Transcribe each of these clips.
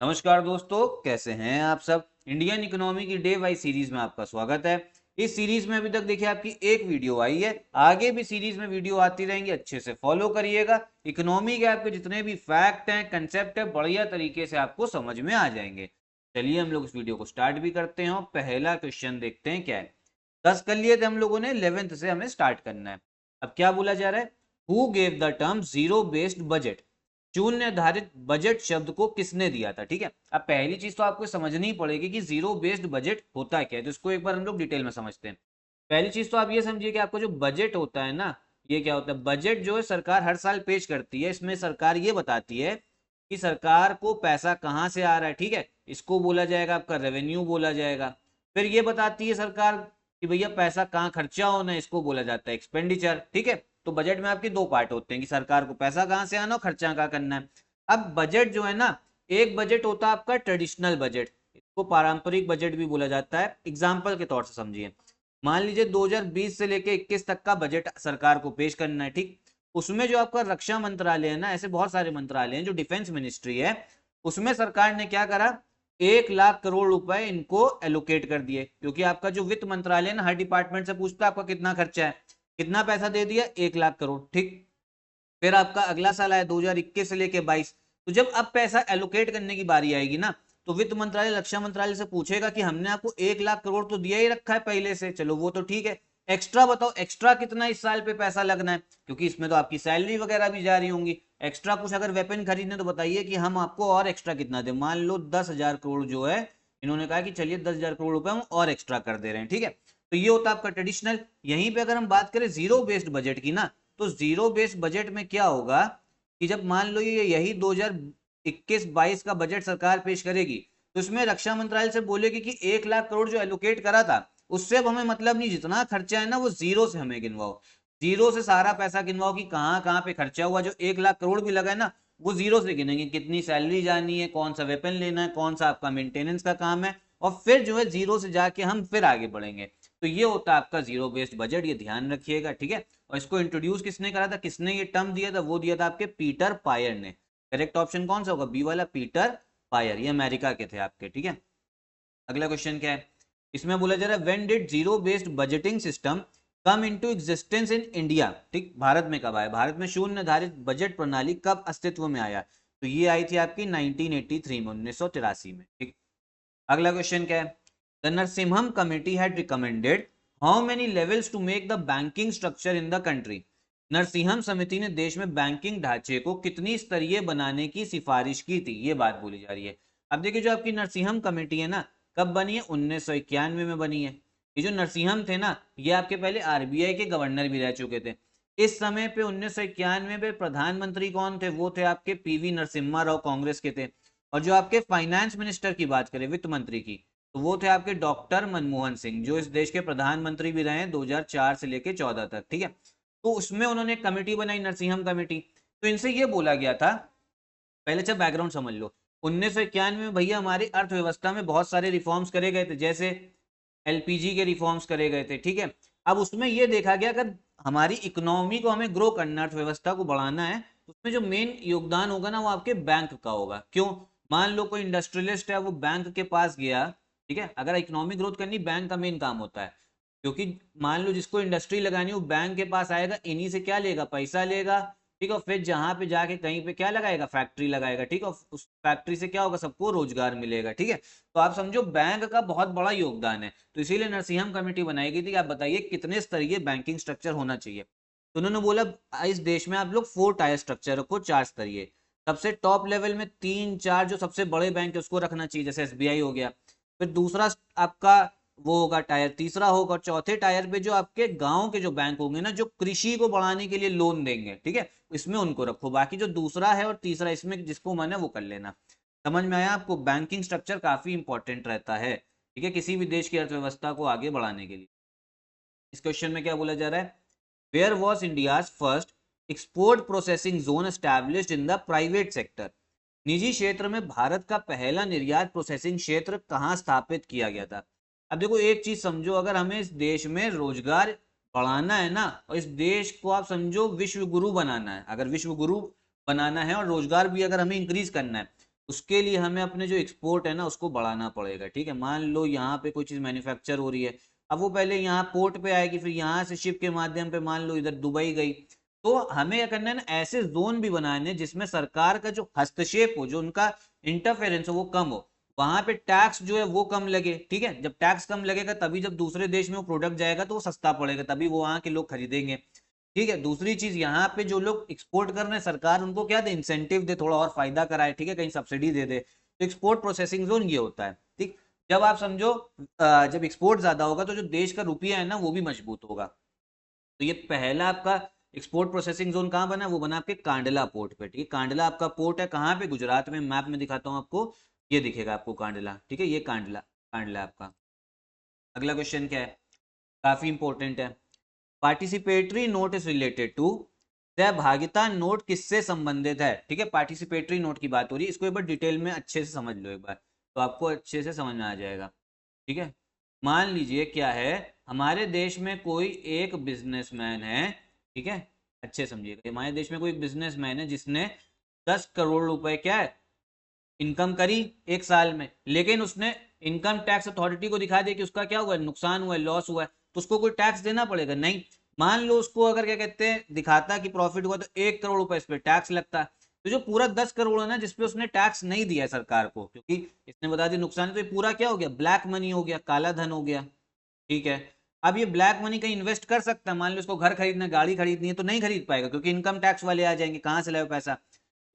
नमस्कार दोस्तों, कैसे हैं आप सब। इंडियन इकोनॉमी की डे वाइज सीरीज में आपका स्वागत है। इस सीरीज में अभी तक देखिए आपकी एक वीडियो आई है, आगे भी सीरीज में वीडियो आती रहेंगी, अच्छे से फॉलो करिएगा। इकोनॉमी के आपके जितने भी फैक्ट हैं, कंसेप्ट है, बढ़िया तरीके से आपको समझ में आ जाएंगे। चलिए हम लोग इस वीडियो को स्टार्ट भी करते हैं और पहला क्वेश्चन देखते हैं क्या है। 10 कर लिए थे हम लोगों ने, 11th से हमें स्टार्ट करना है। अब क्या बोला जा रहा है, who gave the term zero based budget. शून्य निर्धारित बजट शब्द को किसने दिया था। ठीक है, अब पहली चीज तो आपको समझनी पड़ेगी कि जीरो बेस्ड बजट होता क्या है, तो इसको एक बार हम लोग डिटेल में समझते हैं। पहली चीज तो आप ये समझिए कि आपका जो बजट होता है ना, ये क्या होता है। बजट जो है सरकार हर साल पेश करती है, इसमें सरकार ये बताती है कि सरकार को पैसा कहाँ से आ रहा है। ठीक है, इसको बोला जाएगा आपका रेवेन्यू बोला जाएगा। फिर ये बताती है सरकार कि भैया पैसा कहाँ खर्चा होना है, इसको बोला जाता है एक्सपेंडिचर। ठीक है, तो बजट में आपके दो पार्ट होते हैं कि सरकार को पैसा कहाँ से आना और खर्चा कहाँ करना है। अब बजट जो है ना, एक बजट होता है आपका ट्रेडिशनल बजट, इसको पारंपरिक बजट भी बोला जाता है। एग्जाम्पल के तौर से समझिए, मान लीजिए 2020 से लेके 21 तक का बजट सरकार को पेश करना है। ठीक, उसमें जो आपका रक्षा मंत्रालय है ना, ऐसे बहुत सारे मंत्रालय हैं, जो डिफेंस मिनिस्ट्री है, उसमें सरकार ने क्या करा, 1 लाख करोड़ रुपए इनको एलोकेट कर दिए। क्योंकि आपका जो वित्त मंत्रालय है ना, हर डिपार्टमेंट से पूछता है आपका कितना खर्चा है, कितना पैसा दे दिया, 1 लाख करोड़। ठीक, फिर आपका अगला साल आया 2021 से लेके 22, तो जब अब पैसा एलोकेट करने की बारी आएगी ना, तो वित्त मंत्रालय रक्षा मंत्रालय से पूछेगा कि हमने आपको 1 लाख करोड़ तो दिया ही रखा है पहले से, चलो वो तो ठीक है, एक्स्ट्रा बताओ, एक्स्ट्रा कितना इस साल पे पैसा लगना है, क्योंकि इसमें तो आपकी सैलरी वगैरह भी जा रही होंगी। एक्स्ट्रा कुछ अगर वेपन खरीदने तो बताइए कि हम आपको और एक्स्ट्रा कितना दे। मान लो 10,000 करोड़ जो है, इन्होंने कहा कि चलिए 10,000 करोड़ रुपए हम और एक्स्ट्रा कर दे रहे हैं। ठीक है, तो ये होता है आपका ट्रेडिशनल। यहीं पे अगर हम बात करें जीरो बेस्ड बजट की ना, तो जीरो बेस्ड बजट में क्या होगा कि जब मान लो ये यही 2021-22 का बजट सरकार पेश करेगी, तो इसमें रक्षा मंत्रालय से बोलेगी कि 1 लाख करोड़ जो एलोकेट करा था, उससे अब हमें मतलब नहीं, जितना खर्चा है ना वो जीरो से हमें गिनवाओ। जीरो से सारा पैसा गिनवाओ कि कहाँ कहाँ पे खर्चा हुआ। जो 1 लाख करोड़ भी लगा है ना, वो जीरो से गिनेंगे, कितनी सैलरी जानी है, कौन सा वेपन लेना है, कौन सा आपका मेंटेनेंस का काम है, और फिर जो है जीरो से जाके हम फिर आगे बढ़ेंगे। तो ये होता है आपका जीरो बेस्ड बजट, ये ध्यान रखिएगा। ठीक है, और इसको इंट्रोड्यूस किसने करा था, किसने ये टर्म दिया था, वो दिया था आपके पीटर पायर ने। करेक्ट ऑप्शन कौन सा होगा, बी वाला, पीटर पायर, ये अमेरिका के थे आपके। ठीक है, अगला क्वेश्चन क्या है, इसमें बोला जा रहा है when did zero based budgeting system come into existence in India. ठीक, भारत में कब आया, भारत में शून्य निर्धारित बजट प्रणाली कब अस्तित्व में आया, तो ये आई थी आपकी 1983 में, 1983 में। ठीक, अगला क्वेश्चन क्या है, the Narasimham committee had recommended how many levels to make the banking structure in the country. Narasimham समिति ने देश में बैंकिंग ढांचे को कितनी स्तरीय बनाने की सिफारिश की थी, ये बात बोली जा रही है। अब देखिए, जो आपकी नरसिम्हम कमेटी है ना, कब बनी है, 1991 में बनी है। ये जो नरसिम्हम थे ना, ये आपके पहले आरबीआई के गवर्नर भी रह चुके थे। इस समय पे 1991 में प्रधानमंत्री कौन थे, वो थे आपके पीवी नरसिम्हा राव, कांग्रेस के थे। और जो आपके फाइनेंस मिनिस्टर की बात करें, वित्त मंत्री की, तो वो थे आपके डॉक्टर मनमोहन सिंह, जो इस देश के प्रधानमंत्री भी रहे 2004 से लेके 14 तक। ठीक है, तो उसमें उन्होंने एक कमेटी बनाई, नरसिम्हम कमेटी। तो इनसे ये बोला गया था, पहले अच्छा बैकग्राउंड समझ लो। 1991 में भैया हमारी अर्थव्यवस्था में बहुत सारे रिफॉर्म्स करे गए थे, जैसे एलपीजी के रिफॉर्म्स करे गए थे। ठीक है, अब उसमें यह देखा गया अगर हमारी इकोनॉमी को हमें ग्रो करना, अर्थव्यवस्था को बढ़ाना है, तो उसमें जो मेन योगदान होगा ना, वो आपके बैंक का होगा। क्यों, मान लो कोई इंडस्ट्रियलिस्ट है, वो बैंक के पास गया। ठीक है, अगर इकोनॉमी ग्रोथ करनी, बैंक का मेन काम होता है। क्योंकि मान लो जिसको इंडस्ट्री लगानी, वो बैंक के पास आएगा, इन्हीं से क्या लेगा, पैसा लेगा। ठीक है, फिर जहां पे जाके कहीं पे क्या लगाएगा, फैक्ट्री लगाएगा। ठीक है, उस फैक्ट्री से क्या होगा, सबको रोजगार मिलेगा। ठीक है, तो आप समझो बैंक का बहुत बड़ा योगदान है। तो इसीलिए नरसिम्हम कमेटी बनाई गई थी कि आप बताइए कितने स्तरीय बैंकिंग स्ट्रक्चर होना चाहिए। तो उन्होंने बोला इस देश में आप लोग 4 टायर स्ट्रक्चर रखो, 4 स्तरीय। सबसे टॉप लेवल में 3-4 जो सबसे बड़े बैंक है उसको रखना चाहिए, जैसे एसबीआई हो गया। फिर दूसरा आपका वो होगा टायर, तीसरा होगा, और चौथे टायर पे जो आपके गांव के जो बैंक होंगे ना, जो कृषि को बढ़ाने के लिए लोन देंगे। ठीक है, इसमें उनको रखो। बाकी जो दूसरा है और तीसरा, इसमें जिसको मन है वो कर लेना। समझ में आया आपको, बैंकिंग स्ट्रक्चर काफी इंपॉर्टेंट रहता है। ठीक है, किसी भी देश की अर्थव्यवस्था को आगे बढ़ाने के लिए। इस क्वेश्चन में क्या बोला जा रहा है, where was India's first export processing zone established in the private sector. निजी क्षेत्र में भारत का पहला निर्यात प्रोसेसिंग क्षेत्र कहाँ स्थापित किया गया था। अब देखो एक चीज समझो, अगर हमें इस देश में रोजगार बढ़ाना है ना, और इस देश को आप समझो विश्व गुरु बनाना है, अगर विश्व गुरु बनाना है और रोजगार भी अगर हमें इंक्रीज करना है, उसके लिए हमें अपने जो एक्सपोर्ट है ना उसको बढ़ाना पड़ेगा। ठीक है, मान लो यहाँ पे कोई चीज़ मैन्युफैक्चर हो रही है, अब वो पहले यहाँ पोर्ट पे आएगी, फिर यहाँ से शिप के माध्यम पे मान लो इधर दुबई गई, तो हमें क्या करना है ना, ऐसे जोन भी बनाने जिसमें सरकार का जो हस्तक्षेप हो, जो उनका इंटरफेरेंस हो वो कम हो, वहां पे टैक्स जो है वो कम लगे। ठीक है, जब टैक्स कम लगेगा तभी जब दूसरे देश में वो प्रोडक्ट जाएगा तो वो सस्ता पड़ेगा, तभी वो वहां के लोग खरीदेंगे। ठीक है, दूसरी चीज यहाँ पे जो लोग एक्सपोर्ट कर रहे हैं सरकार उनको क्या दे, इंसेंटिव दे, थोड़ा और फायदा कराए। ठीक है, कहीं सब्सिडी दे दे, तो एक्सपोर्ट प्रोसेसिंग जोन ये होता है। ठीक, जब आप समझो जब एक्सपोर्ट ज्यादा होगा तो जो देश का रुपया है ना वो भी मजबूत होगा। तो ये पहला आपका एक्सपोर्ट प्रोसेसिंग जोन कहाँ बना, वो बना आपके कांडला पोर्ट पे। ठीक है, कांडला आपका पोर्ट है कहाँ पे, गुजरात में। मैप में दिखाता हूँ आपको, ये दिखेगा आपको कांडला। ठीक है, ये कांडला, कांडला आपका। अगला क्वेश्चन क्या है, काफी इंपॉर्टेंट है। Participatory note is related to, सहभागिता नोट किससे संबंधित है। ठीक है, पार्टिसिपेटरी नोट की बात हो रही है, इसको एक बार डिटेल में अच्छे से समझ लो एक बार, तो आपको अच्छे से समझ में आ जाएगा। ठीक है, मान लीजिए क्या है, हमारे देश में कोई एक बिजनेसमैन है। ठीक है, अच्छे समझिएगा, हमारे देश में कोई बिजनेसमैन है जिसने 10 करोड़ रुपए क्या है इनकम करी एक साल में, लेकिन उसने इनकम टैक्स अथॉरिटी को दिखा दिया कि उसका क्या हुआ है, नुकसान हुआ है, लॉस हुआ है, तो उसको कोई टैक्स देना पड़ेगा नहीं। मान लो उसको अगर क्या कहते हैं दिखाता कि प्रॉफिट हुआ तो 1 करोड़ रुपए इस पे टैक्स लगता, तो जो पूरा 10 करोड़ है ना जिसपे उसने टैक्स नहीं दिया है सरकार को, क्योंकि इसने बता दिया नुकसान है, तो ये पूरा क्या हो गया, ब्लैक मनी हो गया, काला धन हो गया। ठीक है, अब ये ब्लैक मनी कहीं इन्वेस्ट कर सकता है, मान लो उसको घर खरीदना है, गाड़ी खरीदनी है, तो नहीं खरीद पाएगा क्योंकि इनकम टैक्स वाले आ जाएंगे, कहाँ से लाए पैसा।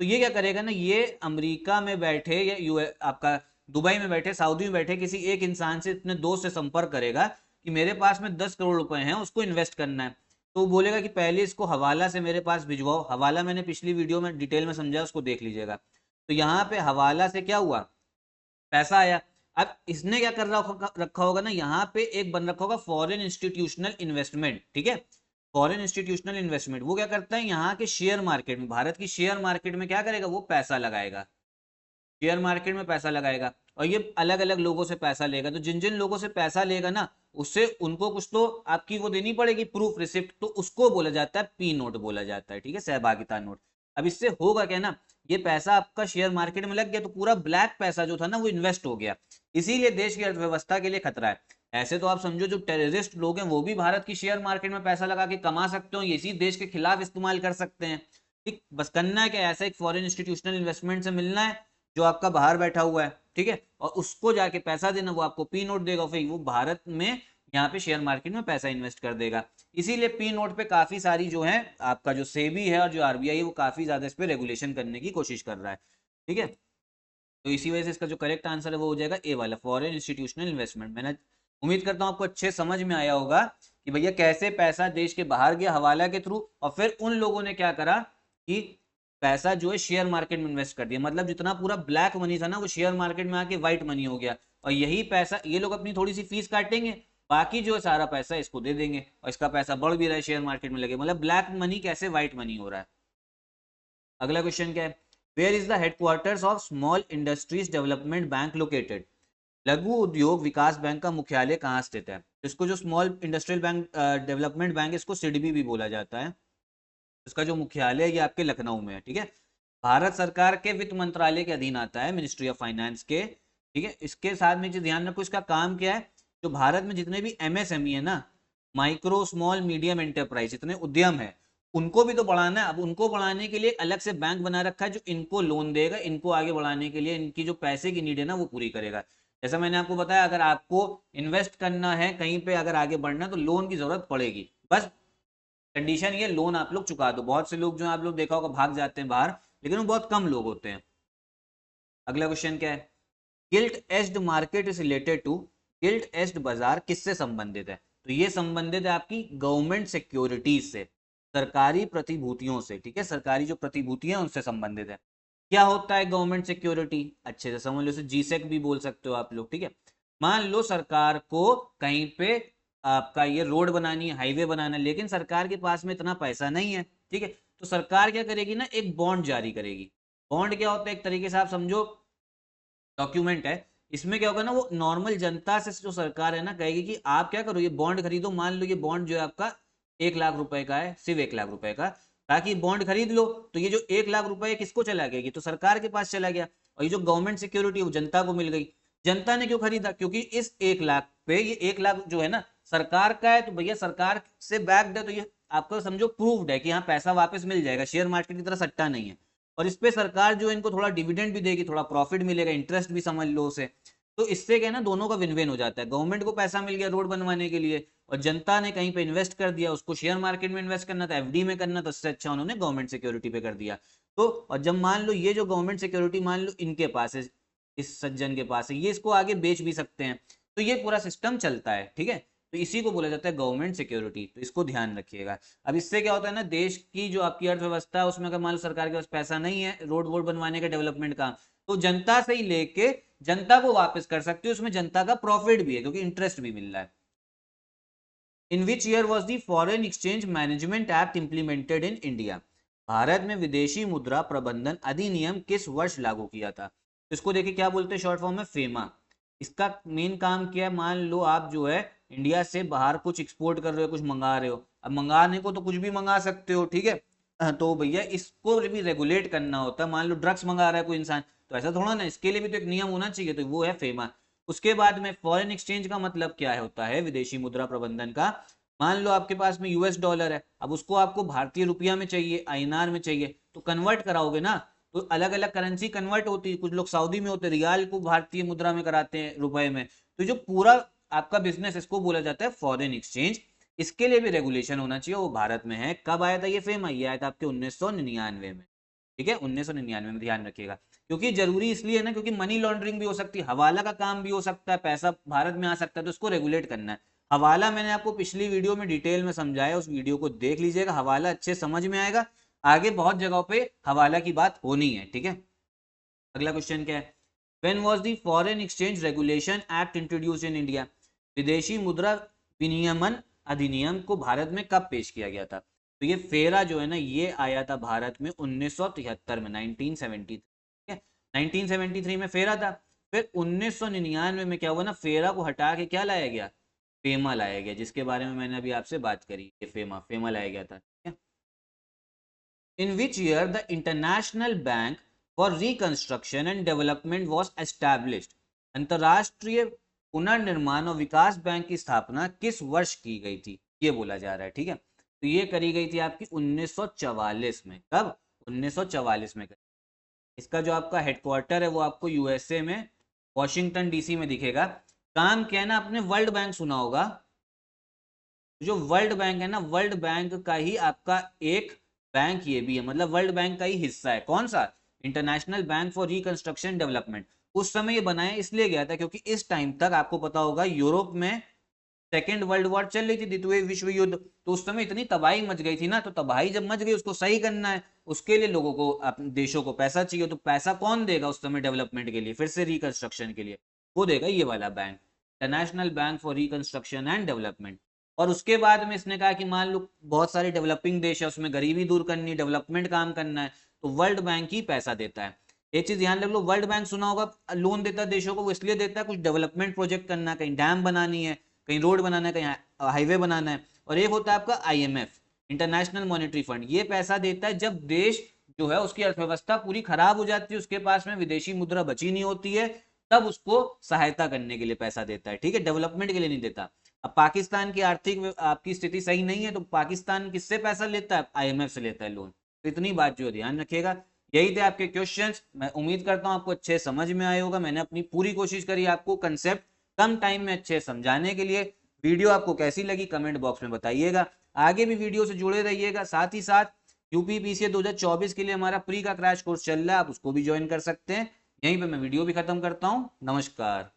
तो ये क्या करेगा ना, ये अमेरिका में बैठे या आपका दुबई में बैठे, सऊदी में बैठे किसी एक इंसान से, अपने दोस्त से संपर्क करेगा कि मेरे पास में 10 करोड़ रुपए हैं, उसको इन्वेस्ट करना है। तो वो बोलेगा कि पहले इसको हवाला से मेरे पास भिजवाओ, हवाला मैंने पिछली वीडियो में डिटेल में समझा, उसको देख लीजिएगा। तो यहाँ पे हवाला से क्या हुआ, पैसा आया। अब इसने क्या कर रखा होगा ना, यहाँ पे एक बन रखा होगा फॉरेन इंस्टीट्यूशनल इन्वेस्टमेंट। ठीक है, फॉरेन इंस्टीट्यूशनल इन्वेस्टमेंट वो क्या करता है, यहाँ के शेयर मार्केट में, भारत की शेयर मार्केट में क्या करेगा, वो पैसा लगाएगा, शेयर मार्केट में पैसा लगाएगा, और ये अलग अलग लोगों से पैसा लेगा। तो जिन जिन लोगों से पैसा लेगा ना, उससे उनको कुछ तो आपकी वो देनी पड़ेगी, प्रूफ, रिसिप्ट, तो उसको बोला जाता है पी नोट बोला जाता है। ठीक है, सहभागिता नोट। अब इससे होगा क्या ना, ये पैसा आपका शेयर मार्केट में लग गया तो पूरा ब्लैक पैसा जो था ना वो इन्वेस्ट हो गया, इसीलिए देश की अर्थव्यवस्था के लिए खतरा है। ऐसे तो आप समझो जो टेररिस्ट लोग हैं वो भी भारत की शेयर मार्केट में पैसा लगा के कमा सकते हो, इसी देश के खिलाफ इस्तेमाल कर सकते हैं। ठीक, बस करना है क्या, ऐसा एक फॉरेन इंस्टीट्यूशनल इन्वेस्टमेंट से मिलना है जो आपका बाहर बैठा हुआ है। ठीक है, और उसको जाके पैसा देना, वो आपको पी नोट देगा, फिर वो भारत में यहाँ पे शेयर मार्केट में पैसा इन्वेस्ट कर देगा। इसीलिए पी नोट पे काफी सारी जो है आपका जो सेबी है और जो आरबीआई है वो काफी ज्यादा इस पे रेगुलेशन करने की कोशिश कर रहा है। ठीक है, तो इसी वजह से इसका जो करेक्ट आंसर है वो हो जाएगा ए वाला, फॉरेन इंस्टीट्यूशनल इन्वेस्टमेंट। मैंने उम्मीद करता हूँ आपको अच्छे समझ में आया होगा कि भैया कैसे पैसा देश के बाहर गया हवाला के थ्रू, और फिर उन लोगों ने क्या करा कि पैसा जो है शेयर मार्केट में इन्वेस्ट कर दिया, मतलब जितना पूरा ब्लैक मनी था ना वो शेयर मार्केट में आके व्हाइट मनी हो गया, और यही पैसा ये लोग अपनी थोड़ी सी फीस काटेंगे, बाकी जो है सारा पैसा इसको दे देंगे, और इसका पैसा बढ़ भी रहा है, शेयर मार्केट में लगे, मतलब ब्लैक मनी कैसे व्हाइट मनी हो रहा है। अगला क्वेश्चन क्या है, where is the headquarters of small industries development bank located, लघु उद्योग विकास बैंक का मुख्यालय कहाँ स्थित है। इसको जो small industrial bank development bank, इसको सिडबी भी बोला जाता है। इसका जो मुख्यालय है ये आपके लखनऊ में है। ठीक है, भारत सरकार के वित्त मंत्रालय के अधीन आता है, मिनिस्ट्री ऑफ फाइनेंस के। ठीक है, इसके साथ में जो ध्यान रखो, इसका काम क्या है, जो भारत में जितने भी एमएसएमई है ना, माइक्रो स्मॉल मीडियम एंटरप्राइज, जितने उद्यम है उनको भी तो बढ़ाना है। अब उनको बढ़ाने के लिए अलग से बैंक बना रखा है जो इनको लोन देगा, इनको आगे बढ़ाने के लिए इनकी जो पैसे की नीड है ना वो पूरी करेगा। जैसा मैंने आपको बताया, अगर आपको इन्वेस्ट करना है कहीं पे, अगर आगे बढ़ना तो लोन की जरूरत पड़ेगी, बस कंडीशन ये, लोन आप लोग चुका दो। बहुत से लोग जो आप लोग देखा होगा भाग जाते हैं बाहर, लेकिन वो बहुत कम लोग होते हैं। अगला क्वेश्चन क्या है, gilt edged market is related to, gilt edged बाजार किससे संबंधित है, तो ये संबंधित है आपकी गवर्नमेंट सिक्योरिटीज से, सरकारी प्रतिभूतियों से। ठीक है, सरकारी जो प्रतिभूतियां उनसे संबंधित है। क्या होता है गवर्नमेंट सिक्योरिटी, अच्छे से समझ लो, इसे जीसेक भी बोल सकते हो आप लोग। ठीक है, मान लो सरकार को कहीं पे आपका ये रोड बनानी है, हाईवे बनाना है, लेकिन सरकार के पास में इतना पैसा नहीं है। ठीक है, तो सरकार क्या करेगी ना, एक बॉन्ड जारी करेगी। बॉन्ड क्या होता है, एक तरीके से आप समझो डॉक्यूमेंट है। इसमें क्या होगा ना, वो नॉर्मल जनता से जो सरकार है ना कहेगी कि आप क्या करो, ये बॉन्ड खरीदो। मान लो ये बॉन्ड जो है आपका 1 लाख रुपए का है, सिर्फ 1 लाख रुपए का, ताकि बॉन्ड खरीद लो। तो ये जो 1 लाख रुपए किसको चला गया, तो सरकार के पास चला गया। और ये जो गवर्नमेंट सिक्योरिटी है वो जनता को मिल गई। जनता ने क्यों खरीदा? क्योंकि इस 1 लाख पे, ये 1 लाख जो है ना सरकार का है, तो भैया सरकार से बैक्ड है, तो ये आपको समझो प्रूव्ड है कि हाँ पैसा वापस मिल जाएगा, शेयर मार्केट की तरह सट्टा नहीं है। और इस पे सरकार जो है इनको थोड़ा डिविडेंड भी देगी, थोड़ा प्रॉफिट मिलेगा, इंटरेस्ट भी समझ लो उसे। तो इससे क्या है ना, दोनों का विन विन हो जाता है। गवर्नमेंट को पैसा मिल गया रोड बनवाने के लिए, और जनता ने कहीं पे इन्वेस्ट कर दिया, उसको शेयर मार्केट में इन्वेस्ट करना था, एफडी में करना था, उससे अच्छा उन्होंने गवर्नमेंट सिक्योरिटी पे कर दिया। तो और जब मान लो ये जो गवर्नमेंट सिक्योरिटी मान लो इनके पास है, इस सज्जन के पास है, ये इसको आगे बेच भी सकते हैं, तो ये पूरा सिस्टम चलता है, ठीक है। तो इसी को बोला जाता है गवर्नमेंट सिक्योरिटी, तो इसको ध्यान रखिएगा। अब इससे क्या होता है ना, देश की जो आपकी अर्थव्यवस्था है उसमें अगर मान लो सरकार के पास पैसा नहीं है रोड वोड बनवाने का, डेवलपमेंट का, तो जनता से ही लेके जनता को वापस कर सकते हो, उसमें जनता का प्रॉफिट भी है क्योंकि इंटरेस्ट भी मिल रहा है। In which year was the foreign exchange management act implemented in India? Bharat में विदेशी मुद्रा प्रबंधन अधिनियम किस वर्ष लागू किया था? इसको देखिए क्या बोलते हैं शॉर्ट फॉर्म में, फेमा। इसका मेन काम क्या है, मान लो आप जो है इंडिया से बाहर कुछ एक्सपोर्ट कर रहे हो, कुछ मंगा रहे हो, अब मंगाने को तो कुछ भी मंगा सकते हो, ठीक है। तो भैया इसको भी रेगुलेट करना होता है। मान लो ड्रग्स मंगा रहा है कोई इंसान, तो ऐसा थोड़ा ना, इसके लिए भी तो एक नियम होना चाहिए, तो वो है फेमा। उसके बाद में फॉरेन एक्सचेंज का मतलब क्या है, होता है विदेशी मुद्रा प्रबंधन का। मान लो आपके पास में यूएस डॉलर है, अब उसको आपको भारतीय रुपया में चाहिए, आईएनआर में चाहिए, तो कन्वर्ट कराओगे ना, तो अलग अलग करेंसी कन्वर्ट होती है। कुछ लोग सऊदी में होते हैं, रियाल को भारतीय मुद्रा में कराते हैं रुपए में। तो जो पूरा आपका बिजनेस, इसको बोला जाता है फॉरेन एक्सचेंज। इसके लिए भी रेगुलेशन होना चाहिए, वो भारत में है। कब आया था ये फेमा? ये आया था आपके 1999 में, ठीक है, 1999 में, ध्यान रखिएगा। क्योंकि जरूरी इसलिए है ना, क्योंकि मनी लॉन्ड्रिंग भी हो सकती है, हवाला का काम भी हो सकता है, पैसा भारत में आ सकता है, तो उसको रेगुलेट करना है। हवाला मैंने आपको पिछली वीडियो में डिटेल में समझाया, उस वीडियो को देख लीजिएगा, हवाला अच्छे समझ में आएगा। आगे बहुत जगहों पे हवाला की बात होनी है, ठीक है। अगला क्वेश्चन क्या है, when was the foreign exchange regulation act introduced in India? विदेशी मुद्रा विनियमन अधिनियम को भारत में कब पेश किया गया था? तो ये फेरा जो है ना, ये आया था भारत में 1973 में, 1973, ठीक है, 1973 में फेरा था। फिर 1999 में क्या हुआ ना, फेरा को हटा के क्या लाया गया, फेमा लाया गया, जिसके बारे में मैंने अभी आपसे बात करी। ये फेमा फेमा लाया गया था, ठीक है। In which year the international bank for reconstruction and development was established? अंतरराष्ट्रीय पुनर्निर्माण और विकास बैंक की स्थापना किस वर्ष की गई थी, ये बोला जा रहा है, ठीक है। तो ये करी गई थी आपकी 1944 में। कब? 1944 में। इसका जो आपका हेडक्वार्टर है वो आपको यूएसए में वॉशिंगटन डीसी में दिखेगा। काम क्या है ना, आपने वर्ल्ड बैंक सुना होगा, जो वर्ल्ड बैंक है ना, वर्ल्ड बैंक का ही आपका एक बैंक ये भी है, मतलब वर्ल्ड बैंक का ही हिस्सा है। कौन सा? International bank for reconstruction development. उस समय ये बनाया इसलिए गया था क्योंकि इस टाइम तक आपको पता होगा यूरोप में सेकेंड वर्ल्ड वॉर चल रही थी, द्वितीय विश्व युद्ध। तो उस समय इतनी तबाही मच गई थी ना, तो तबाही जब मच गई उसको सही करना है, उसके लिए लोगों को अपने देशों को पैसा चाहिए। तो पैसा कौन देगा उस समय डेवलपमेंट के लिए, फिर से रिकंस्ट्रक्शन के लिए? वो देगा ये वाला bank, international bank for reconstruction and development. और उसके बाद में इसने कहा कि मान लो बहुत सारे डेवलपिंग देश है, उसमें गरीबी दूर करनी, डेवलपमेंट काम करना है, तो वर्ल्ड बैंक ही पैसा देता है। एक चीज ध्यान रख लो, वर्ल्ड बैंक सुना होगा, लोन देता है देशों को, वो इसलिए देता है कुछ डेवलपमेंट प्रोजेक्ट करना है, कहीं डैम बनानी है, कहीं रोड बनाना है, कहीं हाईवे बनाना है। और एक होता है आपका आईएमएफ, इंटरनेशनल मॉनेटरी फंड, ये पैसा देता है जब देश जो है उसकी अर्थव्यवस्था पूरी खराब हो जाती है, उसके पास में विदेशी मुद्रा बची नहीं होती है, तब उसको सहायता करने के लिए पैसा देता है, ठीक है, डेवलपमेंट के लिए नहीं देता। अब पाकिस्तान की आर्थिक आपकी स्थिति सही नहीं है, तो पाकिस्तान किससे पैसा लेता है? आईएमएफ से लेता है लोन। तो इतनी बात जो ध्यान रखिएगा। यही थे आपके क्वेश्चंस। मैं उम्मीद करता हूं आपको अच्छे समझ में आए होगा। मैंने अपनी पूरी कोशिश करी आपको कंसेप्ट कम टाइम में अच्छे समझाने के लिए। वीडियो आपको कैसी लगी कमेंट बॉक्स में बताइएगा। आगे भी वीडियो से जुड़े रहिएगा। साथ ही साथ यूपीपीसीए 2024 के लिए हमारा प्री का क्रैश कोर्स चल रहा है, आप उसको भी ज्वाइन कर सकते हैं। यहीं पे मैं वीडियो भी खत्म करता हूं। नमस्कार।